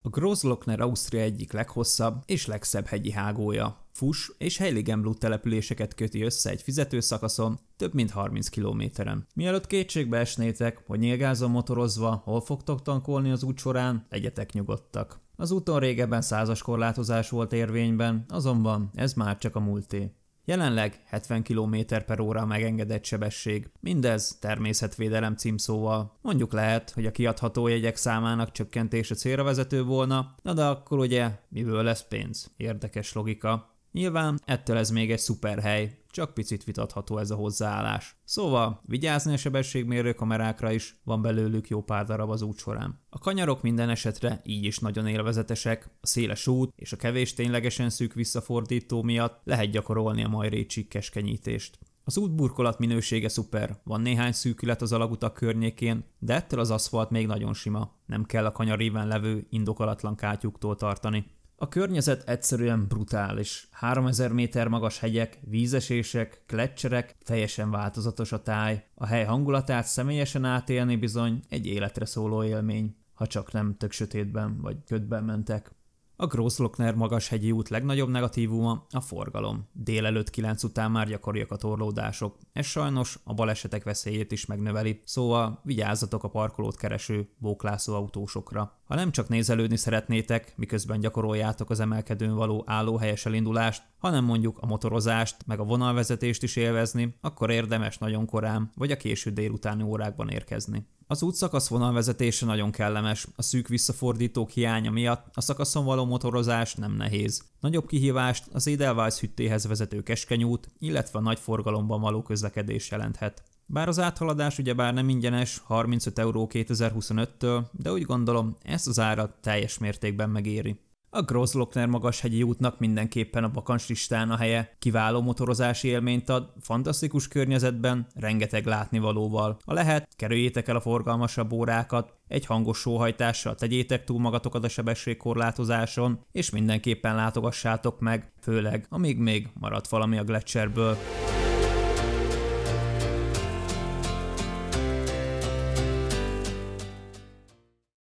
A Großglockner Ausztria egyik leghosszabb és legszebb hegyi hágója. Fuss és Heiligenblut településeket köti össze egy fizetőszakaszon, több mint 30 kilométeren. Mielőtt kétségbe esnétek, hogy nyilgázon motorozva hol fogtok tankolni az út során, legyetek nyugodtak. Az úton régebben 100-as korlátozás volt érvényben, azonban ez már csak a múlté. Jelenleg 70 km/h a megengedett sebesség, mindez természetvédelem címszóval. Mondjuk lehet, hogy a kiadható jegyek számának csökkentése célra vezető volna, de akkor ugye miből lesz pénz? Érdekes logika. Nyilván ettől ez még egy szuper hely, csak picit vitatható ez a hozzáállás. Szóval vigyázni a sebességmérő kamerákra is, van belőlük jó pár darab az út során. A kanyarok minden esetre így is nagyon élvezetesek, a széles út és a kevés ténylegesen szűk visszafordító miatt lehet gyakorolni a majrécsig keskenyítést. Az útburkolat minősége szuper, van néhány szűkület az alagutak környékén, de ettől az aszfalt még nagyon sima, nem kell a kanyaríven levő indokolatlan kátyúktól tartani. A környezet egyszerűen brutális. 3000 méter magas hegyek, vízesések, gleccserek, teljesen változatos a táj. A hely hangulatát személyesen átélni bizony egy életre szóló élmény, ha csak nem tök sötétben vagy ködben mentek. A Großglockner magashegyi út legnagyobb negatívuma a forgalom. Délelőtt 9 után már gyakoriak a torlódások. Ez sajnos a balesetek veszélyét is megnöveli, szóval vigyázzatok a parkolót kereső, bóklászó autósokra. Ha nem csak nézelődni szeretnétek, miközben gyakoroljátok az emelkedőn való állóhelyes elindulást, hanem mondjuk a motorozást, meg a vonalvezetést is élvezni, akkor érdemes nagyon korán, vagy a késő délutáni órákban érkezni. Az útszakasz vonalvezetése nagyon kellemes, a szűk visszafordítók hiánya miatt a szakaszon való motorozás nem nehéz. Nagyobb kihívást az Edelweiss-hüttéhez vezető keskeny út, illetve a nagy forgalomban való közlekedés jelenthet. Bár az áthaladás ugyebár nem ingyenes, 35 € 2025-től, de úgy gondolom, ezt az árat teljes mértékben megéri. A Großglockner magashegyi útnak mindenképpen a bakancslistán a helye, kiváló motorozási élményt ad, fantasztikus környezetben, rengeteg látnivalóval. Ha lehet, kerüljétek el a forgalmasabb órákat, egy hangos sóhajtással tegyétek túl magatokat a sebességkorlátozáson, és mindenképpen látogassátok meg, főleg amíg még marad valami a gleccserből.